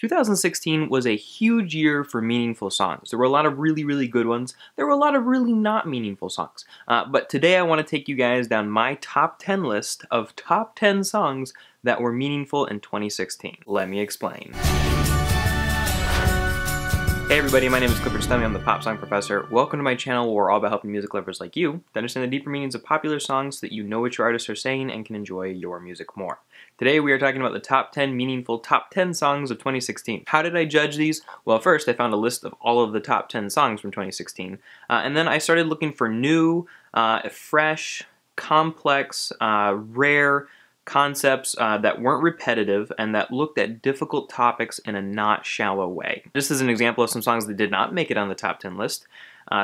2016 was a huge year for meaningful songs. There were a lot of really, really good ones. There were a lot of really not meaningful songs. But today I want to take you guys down my top 10 list of top 10 songs that were meaningful in 2016. Let me explain. Hey everybody, my name is Clifford Stummy. I'm the Pop Song Professor. Welcome to my channel where we're all about helping music lovers like you to understand the deeper meanings of popular songs so that you know what your artists are saying and can enjoy your music more. Today we are talking about the top 10 meaningful top 10 songs of 2016. How did I judge these? Well, first I found a list of all of the top 10 songs from 2016, and then I started looking for new, fresh, complex, rare concepts that weren't repetitive and that looked at difficult topics in a not shallow way. Just as an example of some songs that did not make it on the top 10 list,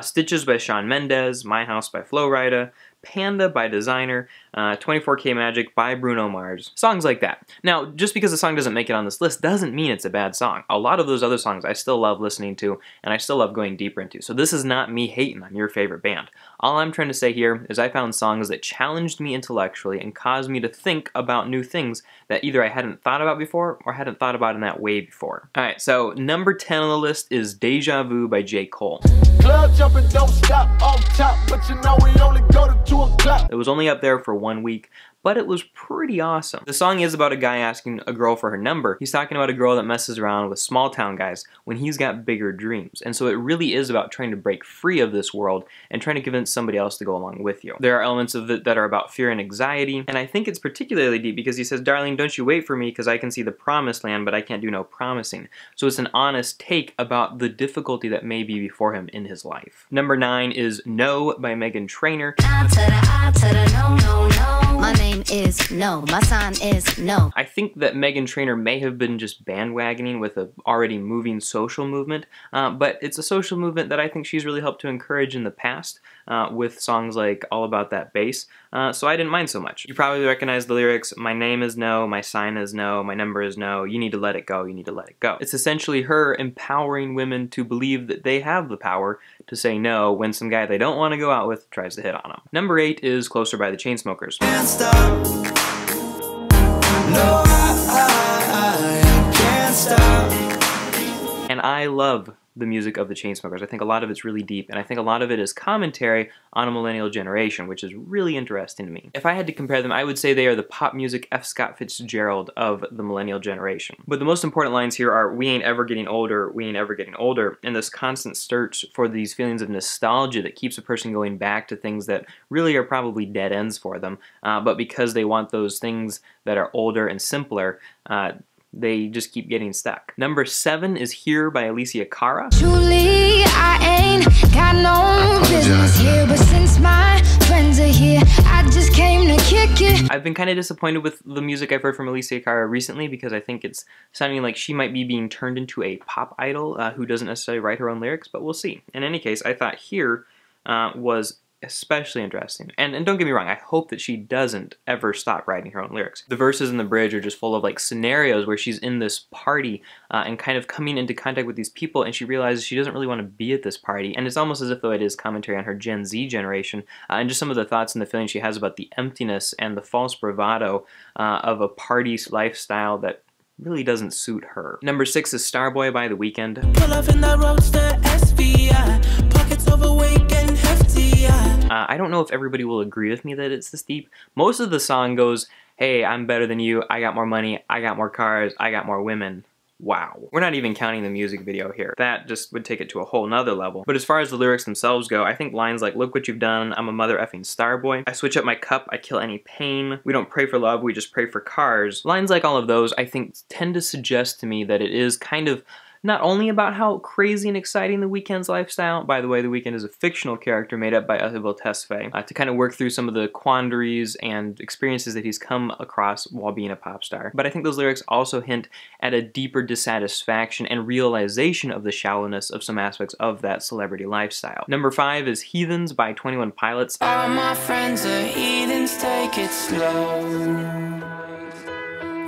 Stitches by Shawn Mendes, My House by Flo Rida, Panda by Designer, 24K Magic by Bruno Mars, songs like that. Now, just because a song doesn't make it on this list doesn't mean it's a bad song. A lot of those other songs I still love listening to and I still love going deeper into, so this is not me hating on your favorite band. All I'm trying to say here is I found songs that challenged me intellectually and caused me to think about new things that either I hadn't thought about before or hadn't thought about in that way before. Alright, so number 10 on the list is Deja Vu by J Cole. Club jumping, don't stop on top, but you know we only go to 2 o'clock. It was only up there for 1 week, but it was pretty awesome. The song is about a guy asking a girl for her number. He's talking about a girl that messes around with small town guys when he's got bigger dreams. And so it really is about trying to break free of this world and trying to convince somebody else to go along with you. There are elements of it that are about fear and anxiety, and I think it's particularly deep because he says, "Darling, don't you wait for me because I can see the promised land, but I can't do no promising." So it's an honest take about the difficulty that may be before him in his life. Number 9 is No by Meghan Trainor. My name is No. My sign is No. I think that Meghan Trainor may have been just bandwagoning with a already moving social movement, but it's a social movement that I think she's really helped to encourage in the past with songs like All About That Bass, so I didn't mind so much. You probably recognize the lyrics, "My name is No, my sign is No, my number is No, you need to let it go, you need to let it go." It's essentially her empowering women to believe that they have the power to say no when some guy they don't want to go out with tries to hit on them. Number 8 is Closer by the Chainsmokers. Can't stop. No, I can't stop. And I love the music of the Chainsmokers. I think a lot of it's really deep, and I think a lot of it is commentary on a millennial generation, which is really interesting to me. If I had to compare them, I would say they are the pop music F. Scott Fitzgerald of the millennial generation. But the most important lines here are, "We ain't ever getting older, we ain't ever getting older," and this constant search for these feelings of nostalgia that keeps a person going back to things that really are probably dead ends for them, but because they want those things that are older and simpler, they just keep getting stuck. Number 7 is Here by Alessia Cara. Truly, I ain't got no business here, but since my friends are here, I just came to kick it. I've been kind of disappointed with the music I've heard from Alessia Cara recently because I think it's sounding like she might be being turned into a pop idol who doesn't necessarily write her own lyrics, but we'll see. In any case, I thought Here was especially interesting. And don't get me wrong, I hope that she doesn't ever stop writing her own lyrics. The verses in the bridge are just full of like scenarios where she's in this party and kind of coming into contact with these people, and she realizes she doesn't really want to be at this party, and it's almost as if though it is commentary on her Gen Z generation and just some of the thoughts and the feelings she has about the emptiness and the false bravado of a party lifestyle that really doesn't suit her. Number 6 is Starboy by The Weeknd. Pull up in that roadster SVI, pockets overweight and hefty. I don't know if everybody will agree with me that it's this deep. Most of the song goes, "Hey, I'm better than you, I got more money, I got more cars, I got more women." Wow. We're not even counting the music video here. That just would take it to a whole nother level. But as far as the lyrics themselves go, I think lines like, "Look what you've done, I'm a mother effing starboy. I switch up my cup, I kill any pain. We don't pray for love, we just pray for cars." Lines like all of those, I think, tend to suggest to me that it is kind of not only about how crazy and exciting The Weeknd's lifestyle, by the way, The Weeknd is a fictional character made up by Abel Tesfaye, to kind of work through some of the quandaries and experiences that he's come across while being a pop star. But I think those lyrics also hint at a deeper dissatisfaction and realization of the shallowness of some aspects of that celebrity lifestyle. Number 5 is Heathens by 21 Pilots. All my friends are heathens, take it slow.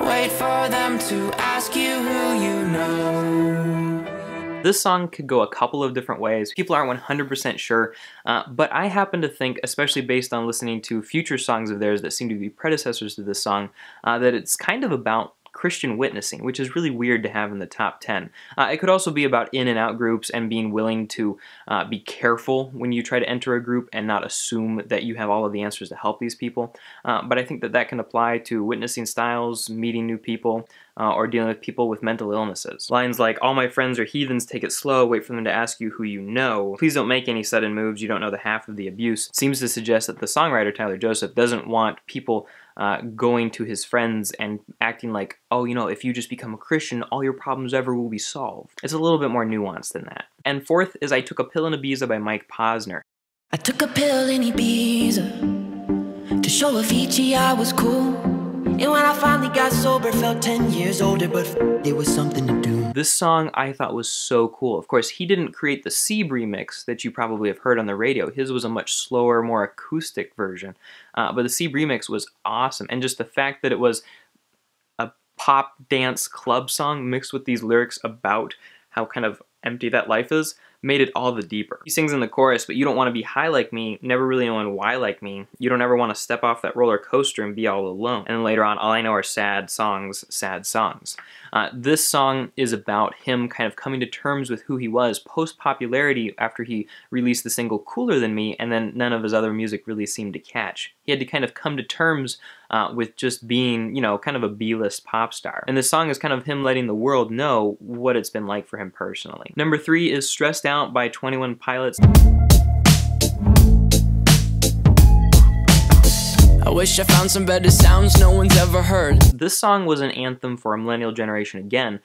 Wait for them to ask you who you know. This song could go a couple of different ways. People aren't 100% sure, but I happen to think, especially based on listening to future songs of theirs that seem to be predecessors to this song, that it's kind of about Christian witnessing, which is really weird to have in the top 10. It could also be about in and out groups and being willing to be careful when you try to enter a group and not assume that you have all of the answers to help these people. But I think that that can apply to witnessing styles, meeting new people, or dealing with people with mental illnesses. Lines like, "All my friends are heathens, take it slow, wait for them to ask you who you know. Please don't make any sudden moves, you don't know the half of the abuse," seems to suggest that the songwriter, Tyler Joseph, doesn't want people going to his friends and acting like, oh, you know, if you just become a Christian, all your problems ever will be solved. It's a little bit more nuanced than that. And fourth is I Took a Pill in Ibiza by Mike Posner. I took a pill in Ibiza to show Avicii I was cool. And when I finally got sober, felt 10 years older, but it was something to do. This song I thought was so cool. Of course, he didn't create the Sieb remix that you probably have heard on the radio. His was a much slower, more acoustic version. But the Sieb remix was awesome. And just the fact that it was a pop dance club song mixed with these lyrics about how kind of empty that life is made it all the deeper. He sings in the chorus, but you don't want to be high like me, never really knowing why like me. You don't ever want to step off that roller coaster and be all alone. And then later on, all I know are sad songs, sad songs. This song is about him kind of coming to terms with who he was post-popularity after he released the single Cooler Than Me, and then none of his other music really seemed to catch. He had to kind of come to terms with just being, you know, kind of a B-list pop star. And this song is kind of him letting the world know what it's been like for him personally. Number 3 is Stressed Out by 21 Pilots. I wish I found some better sounds no one's ever heard. This song was an anthem for a millennial generation again,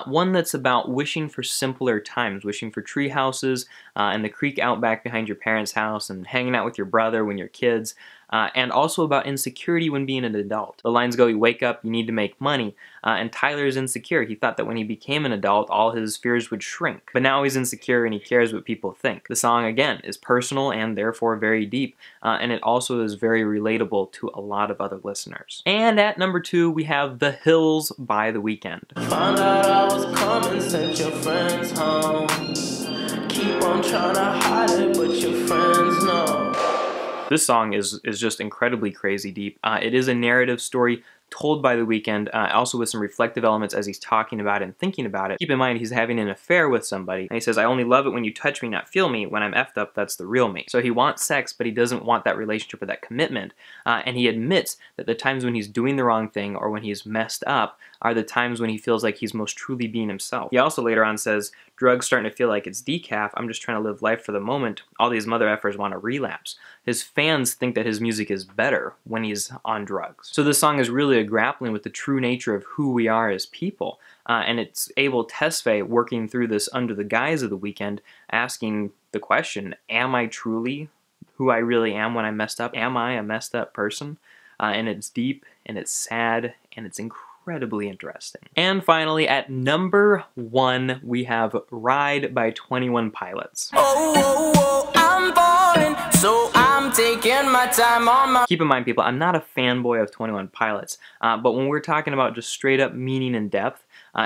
one that's about wishing for simpler times, wishing for tree houses and the creek out back behind your parents' house and hanging out with your brother when you're kids, and also about insecurity when being an adult. The lines go, you wake up, you need to make money, and Tyler is insecure. He thought that when he became an adult, all his fears would shrink. But now he's insecure and he cares what people think. The song, again, is personal and therefore very deep, and it also is very relatable to a lot of other listeners. And at number 2, we have The Hills by The Weeknd. Found out I was coming, sent your friends home. Keep on trying to hide it, but your friends know. This song is just incredibly crazy deep. It is a narrative story told by The Weeknd, also with some reflective elements as he's talking about it and thinking about it. Keep in mind, he's having an affair with somebody, and he says, I only love it when you touch me, not feel me. When I'm effed up, that's the real me. So he wants sex, but he doesn't want that relationship or that commitment, and he admits that the times when he's doing the wrong thing or when he's messed up are the times when he feels like he's most truly being himself. He also later on says, drugs starting to feel like it's decaf, I'm just trying to live life for the moment, all these mother effers want to relapse. His fans think that his music is better when he's on drugs. So this song is really a grappling with the true nature of who we are as people, and it's Abel Tesfaye working through this under the guise of The Weeknd, asking the question, am I truly who I really am when I messed up? Am I a messed up person? And it's deep, and it's sad, and it's incredibly interesting. And finally, at number 1, we have Ride by 21 Pilots. Oh, oh, oh, I'm falling, so I'm taking my time on my... Keep in mind, people, I'm not a fanboy of 21 Pilots, but when we're talking about just straight up meaning and depth,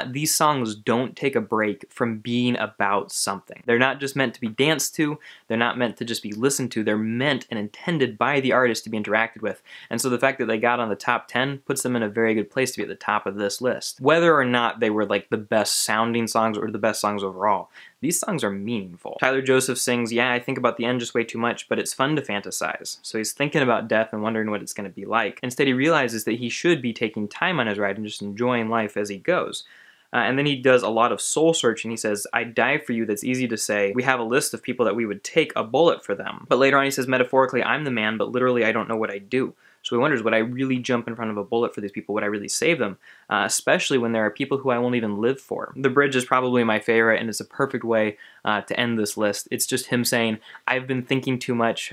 these songs don't take a break from being about something. They're not just meant to be danced to, they're not meant to just be listened to, they're meant and intended by the artist to be interacted with. And so the fact that they got on the top 10 puts them in a very good place to be at the top of this list. Whether or not they were like the best sounding songs or the best songs overall, these songs are meaningful. Tyler Joseph sings, yeah, I think about the end just way too much, but it's fun to fantasize. So he's thinking about death and wondering what it's going to be like. Instead, he realizes that he should be taking time on his ride and just enjoying life as he goes. And then he does a lot of soul searching. He says, I'd die for you, that's easy to say. We have a list of people that we would take a bullet for them. But later on he says, metaphorically, I'm the man, but literally I don't know what I'd do. So he wonders, would I really jump in front of a bullet for these people? Would I really save them? Especially when there are people who I won't even live for. The bridge is probably my favorite, and it's a perfect way to end this list. It's just him saying, I've been thinking too much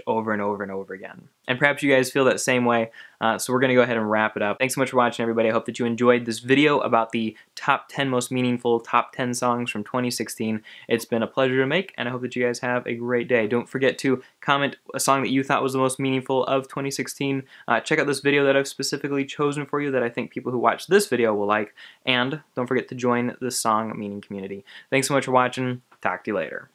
over and over and over again. And perhaps you guys feel that same way, so we're going to go ahead and wrap it up. Thanks so much for watching, everybody. I hope that you enjoyed this video about the top 10 most meaningful top 10 songs from 2016. It's been a pleasure to make, and I hope that you guys have a great day. Don't forget to comment a song that you thought was the most meaningful of 2016. Check out this video that I've specifically chosen for you that I think people who watch this video will like, and don't forget to join the song meaning community. Thanks so much for watching. Talk to you later.